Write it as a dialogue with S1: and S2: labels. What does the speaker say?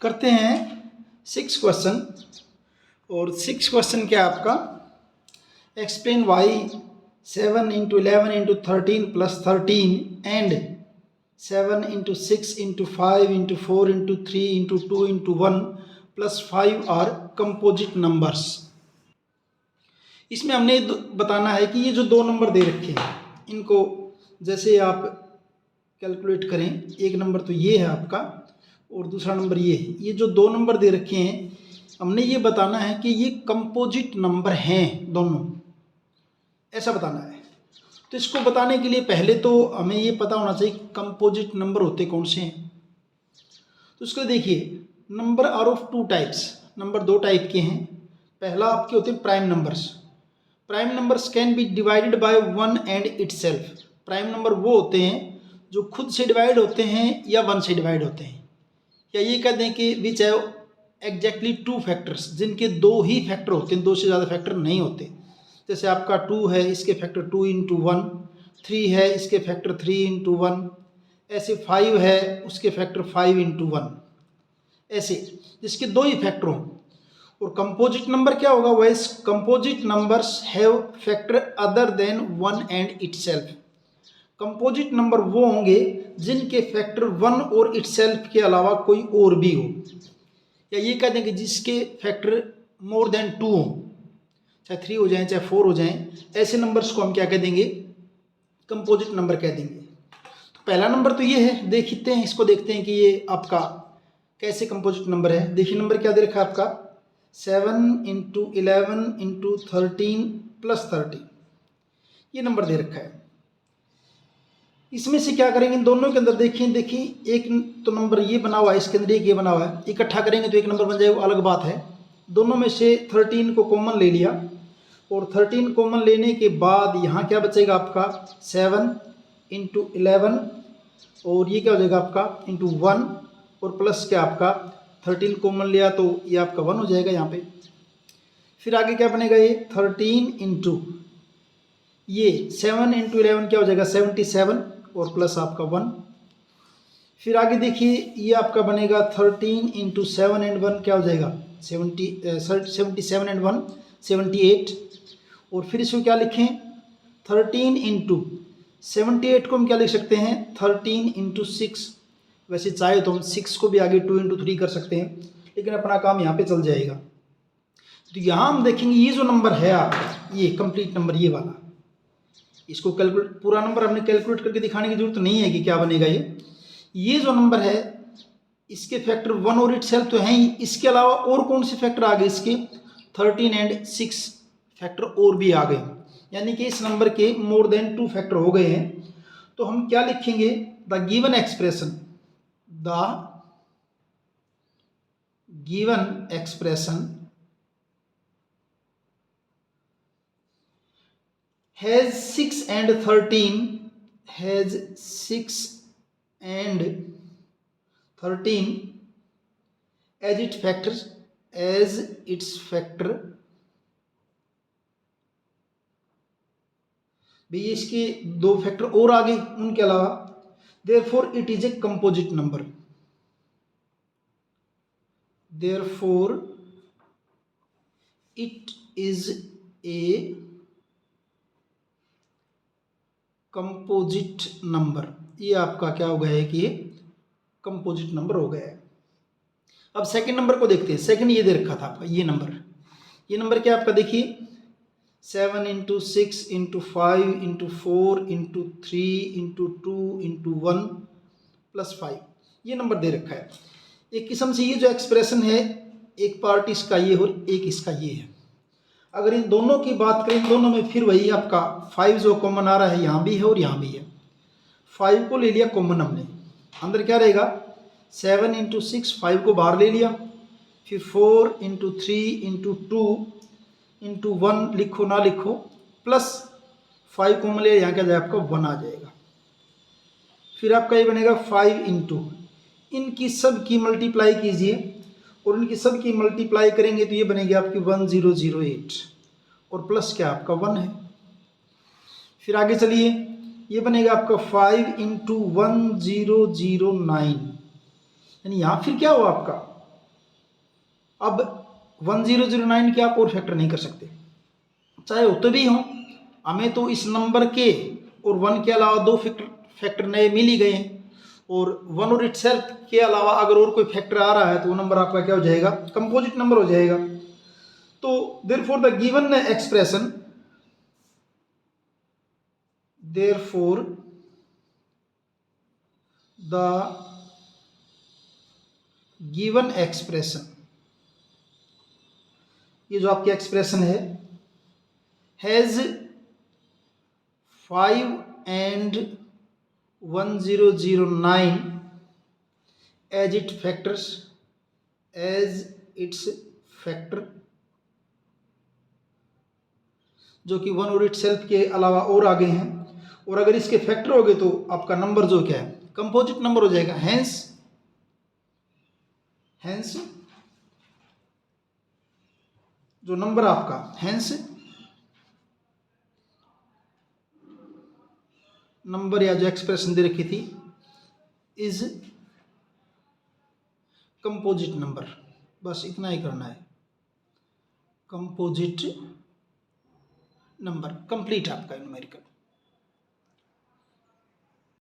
S1: करते हैं 6 क्वेश्चन। और 6 क्वेश्चन क्या आपका, explain why 7 into 11 into 13 plus 13 and 7 into 6 into 5 into 4 into 3 into 2 into 1 plus 5 are composite numbers. इसमें हमने बताना है कि ये जो दो नंबर दे रखे हैं इनको जैसे आप कैलकुलेट करें, एक नंबर तो ये है आपका और दूसरा नंबर ये है। ये जो दो नंबर दे रखे हैं हमने ये बताना है कि ये कंपोजिट नंबर हैं दोनों, ऐसा बताना है। तो इसको बताने के लिए पहले तो हमें ये पता होना चाहिए कंपोजिट नंबर होते कौन से हैं। तो उसको देखिए, number are of two types, number दो टाइप के हैं। पहला आपके होते हैं prime numbers. Prime numbers can be divided by one and itself. Prime number वो होते हैं जो खुद से डिवाइड होते हैं या वन से डिवाइड होते हैं, या ये कह दें कि which have exactly two factors, जिनके दो ही फैक्टर होते हैं, दो से ज़्यादा फैक्टर नहीं होते। जैसे आपका 2 है, इसके फैक्टर 2 इंटू 1, 3 है, इसके फैक्टर 3 इंटू 1, ऐसे 5 है, उसके फैक्टर 5 इंटू 1, ऐसे जिसके दो ही फैक्टर हों। और कंपोजिट नंबर क्या होगा, वह composite numbers have factor other than one and itself. Composite number वो होंगे जिनके फैक्टर वन और इटसेल्फ के अलावा कोई और भी हो, या ये कह दें कि जिसके फैक्टर मोर देन 2 हो, चाहे 3 हो जाएं चाहे 4 हो जाएं, ऐसे नंबर्स को हम क्या कह देंगे, कंपोजिट नंबर कह देंगे। तो पहला नंबर तो ये है, देखते हैं इसको, देखते हैं कि ये आपका कैसे कंपोजिट नंबर है। देखिए नंबर क्या दे रखा है आपका, 7 इंटू 11 इंटू 13 प्लस 13, ये नंबर दे रखा है। इसमें से क्या करेंगे, इन दोनों के अंदर देखिए एक तो नंबर ये बना हुआ है, इसके अंदर एक ये बना हुआ है, इकट्ठा करेंगे तो एक नंबर बन जाएगा, अलग बात है। दोनों में से 13 को कॉमन ले लिया, और 13 कॉमन लेने के बाद यहाँ क्या बचेगा आपका 7 इंटू 11, और ये क्या हो जाएगा आपका इंटू 1, और प्लस क्या आपका 13 कॉमन लिया तो ये आपका 1 हो जाएगा यहाँ पे। फिर आगे क्या बनेगा, ये 13 इंटू ये 7 इंटू 11 क्या हो जाएगा 77, और प्लस आपका 1। फिर आगे देखिए ये आपका बनेगा 13 इंटू 7 एंड 1 क्या हो जाएगा 77 एंड 1 78। और फिर इसको क्या लिखें 13 इंटू 78 को हम क्या लिख सकते हैं 13 इंटू 6। वैसे चाहे तो हम 6 को भी आगे 2 इंटू 3 कर सकते हैं, लेकिन अपना काम यहाँ पे चल जाएगा। तो यहाँ हम देखेंगे ये जो नंबर है आपका, ये कंप्लीट नंबर ये वाला, इसको कैलकुलेट, पूरा नंबर हमने कैलकुलेट करके दिखाने की जरूरत नहीं है कि क्या बनेगा। ये जो नंबर है इसके फैक्टर 1 और इटसेल्फ तो हैं ही, इसके अलावा और कौन से फैक्टर आ गए, इसके 13 एंड 6 फैक्टर और भी आ गए, यानी कि इस नंबर के मोर देन 2 फैक्टर हो गए हैं। तो हम क्या लिखेंगे, the given expression, the given expression has 6 and 13 has 6 and 13 as its factors, as its factor। भाई इसके दो फैक्टर और आ गए उनके अलावा, therefore it is a composite number, therefore it is a composite number. ये आपका क्या हो गया है कि ये कंपोजिट नंबर हो गया है। अब सेकंड नंबर को देखते हैं। सेकंड ये दे रखा था आपका ये नंबर क्या आपका देखिए 7 into 6 into 5 into 4 into 3 into 2 into 1 plus 5, ये नंबर दे रखा है। एक किस्म से ये जो एक्सप्रेशन है, एक पार्ट इसका ये और एक इसका ये है। अगर इन दोनों की बात करें, इन दोनों में फिर वही आपका 5 जो कॉमन आ रहा है, यहाँ भी है और यहाँ भी है। 5 को ले लिया कॉमन हमने, अंदर क्या रहेगा 7 इंटू 6, 5 को बाहर ले लिया, फिर 4 इंटू 3 इंटू 2 इंटू 1 लिखो ना लिखो, प्लस 5 कॉमन ले, यहाँ क्या जाएगा आपका 1 आ जाएगा। फिर आपका ये बनेगा 5 इंटू, इनकी सब की मल्टीप्लाई कीजिए, और इनकी सब की मल्टीप्लाई करेंगे तो ये बनेगी आपकी 1008, और प्लस क्या आपका 1 है। फिर आगे चलिए, ये बनेगा आपका 5 इंटू 1009, यानी यहाँ फिर क्या हुआ आपका अब 1009 के आप और फैक्टर नहीं कर सकते, चाहे होते भी हों, हमें तो इस नंबर के और 1 के अलावा 2 फैक्टर नए मिल ही गए हैं, और 1 और इटसेल्फ के अलावा अगर और कोई फैक्टर आ रहा है तो वो नंबर आपका क्या हो जाएगा, कंपोजिट नंबर हो जाएगा। तो therefore the given expression, therefore the given expression, ये जो आपकी एक्सप्रेशन है, has 5 and 1009 as its factors, as its factor, जो कि 1 और इटसेल्फ के अलावा और आगे हैं, और अगर इसके फैक्टर हो गए तो आपका नंबर जो क्या है, कंपोजिट नंबर हो जाएगा। हैंस जो नंबर आपका, हैंस नंबर या जो एक्सप्रेशन दे रखी थी इज कंपोजिट नंबर, बस इतना ही करना है, कंपोजिट नंबर कंप्लीट आपका न्यूमेरिकल।